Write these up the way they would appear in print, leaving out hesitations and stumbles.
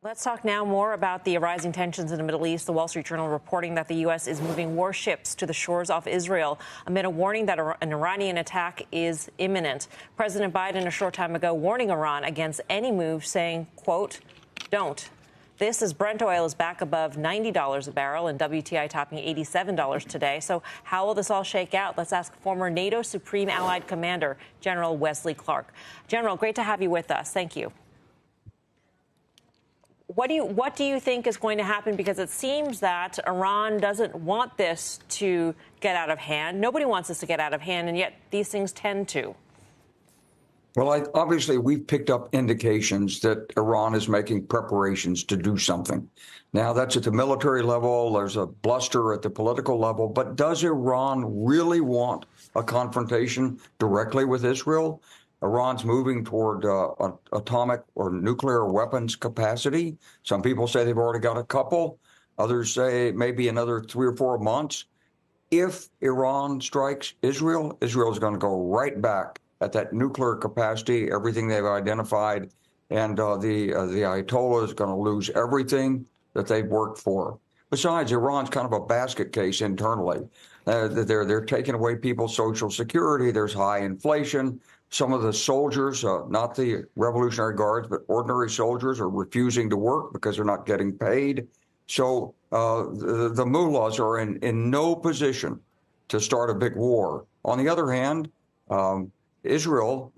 Let's talk now more about the rising tensions in the Middle East. The Wall Street Journal reporting that the U.S. is moving warships to the shores off Israel amid a warning that an Iranian attack is imminent. President Biden a short time ago warning Iran against any move, saying, quote, don't. This as Brent oil is back above $90 a barrel and WTI topping $87 today. So how will this all shake out? Let's ask former NATO Supreme Allied Commander, General Wesley Clark. General, great to have you with us. Thank you. What do you think is going to happen? Because it seems that Iran doesn't want this to get out of hand. Nobody wants this to get out of hand, and yet these things tend to. Well, obviously, we've picked up indications that Iran is making preparations to do something. Now, that's at the military level. There's a bluster at the political level. But does Iran really want a confrontation directly with Israel? Iran's moving toward atomic or nuclear weapons capacity. Some people say they've already got a couple. Others say maybe another 3 or 4 months. If Iran strikes Israel, Israel is going to go right back at that nuclear capacity, everything they've identified, and the Ayatollah is going to lose everything that they've worked for. Besides, Iran's kind of a basket case internally. They're taking away people's Social Security. There's high inflation. Some of the soldiers, not the Revolutionary Guards, but ordinary soldiers, are refusing to work because they're not getting paid. So the mullahs are in no position to start a big war. On the other hand, Israel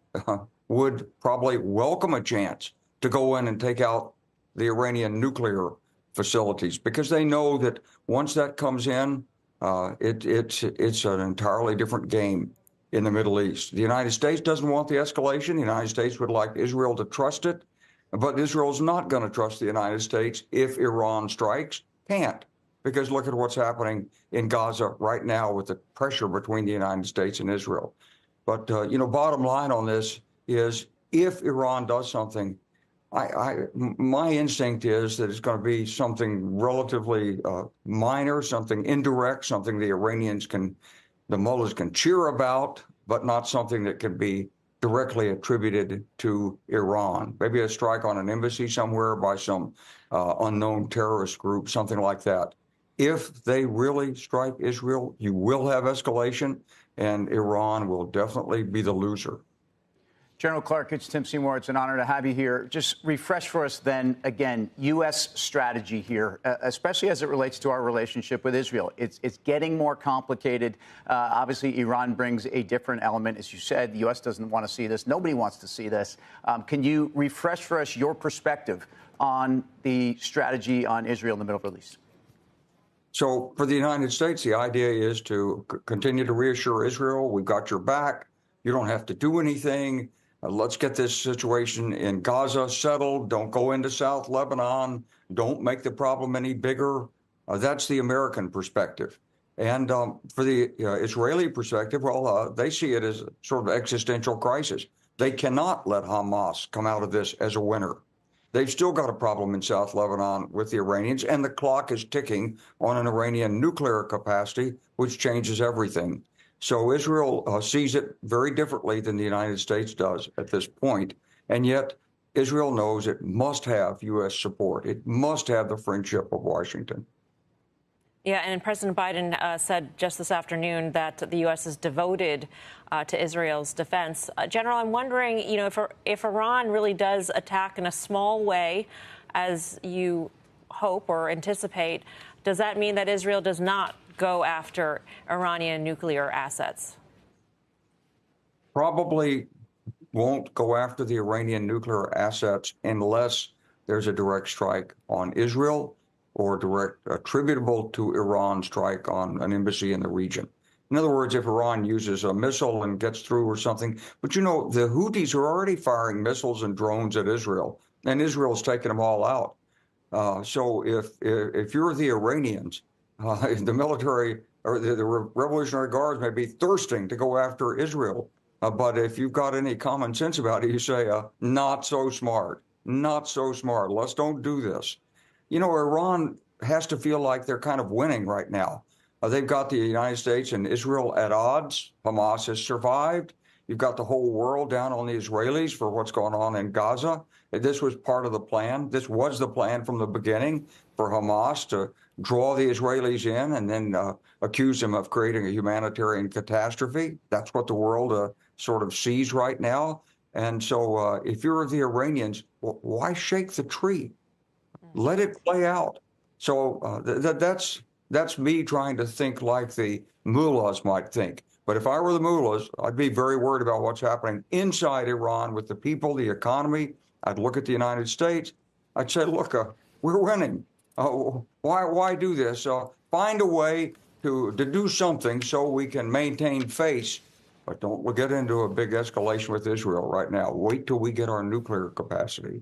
would probably welcome a chance to go in and take out the Iranian nuclear facilities, because they know that once that comes in, it's an entirely different game in the Middle East. The United States doesn't want the escalation. The United States would like Israel to trust it, but Israel's not going to trust the United States if Iran strikes. Can't, because look at what's happening in Gaza right now with the pressure between the United States and Israel. But, bottom line on this is if Iran does something, my instinct is that it's going to be something relatively minor, something indirect, something the mullahs can cheer about, but not something that can be directly attributed to Iran. Maybe a strike on an embassy somewhere by some unknown terrorist group, something like that. If they really strike Israel, you will have escalation, and Iran will definitely be the loser. General Clark, it's Tim Seymour. It's an honor to have you here. Just refresh for us then, again, U.S. strategy here, especially as it relates to our relationship with Israel. It's getting more complicated. Obviously, Iran brings a different element. As you said, the U.S. doesn't want to see this. Nobody wants to see this. Can you refresh for us your perspective on the strategy on Israel in the Middle East? So for the United States, the idea is to continue to reassure Israel, we've got your back. You don't have to do anything. Let's get this situation in Gaza settled. Don't go into South Lebanon. Don't make the problem any bigger. That's the American perspective. And for the Israeli perspective, well, they see it as a sort of existential crisis. They cannot let Hamas come out of this as a winner. They've still got a problem in South Lebanon with the Iranians, and the clock is ticking on an Iranian nuclear capacity, which changes everything. So Israel sees it very differently than the United States does at this point. And yet Israel knows it must have U.S. support. It must have the friendship of Washington. Yeah, and President Biden said just this afternoon that the U.S. is devoted to Israel's defense. General, I'm wondering, if Iran really does attack in a small way, as you hope or anticipate, does that mean that Israel does not go after Iranian nuclear assets? Probably won't go after the Iranian nuclear assets unless there's a direct strike on Israel or direct attributable to Iran strike on an embassy in the region. In other words, if Iran uses a missile and gets through or something. But, the Houthis are already firing missiles and drones at Israel, and Israel's taking them all out. So if you're the Iranians, the military or the Revolutionary Guards may be thirsting to go after Israel. But if you've got any common sense about it, you say, not so smart, not so smart. Let's don't do this. Iran has to feel like they're kind of winning right now. They've got the United States and Israel at odds. Hamas has survived. You've got the whole world down on the Israelis for what's going on in Gaza. This was part of the plan. This was the plan from the beginning for Hamas to draw the Israelis in and then accuse them of creating a humanitarian catastrophe. That's what the world sort of sees right now. And so if you're the Iranians, why shake the tree? Let it play out. So that's me trying to think like the mullahs might think. But if I were the mullahs, I'd be very worried about what's happening inside Iran with the people, the economy. I'd look at the United States. I'd say, look, we're winning. Why do this? Find a way to do something so we can maintain face. But don't get into a big escalation with Israel right now. Wait till we get our nuclear capacity.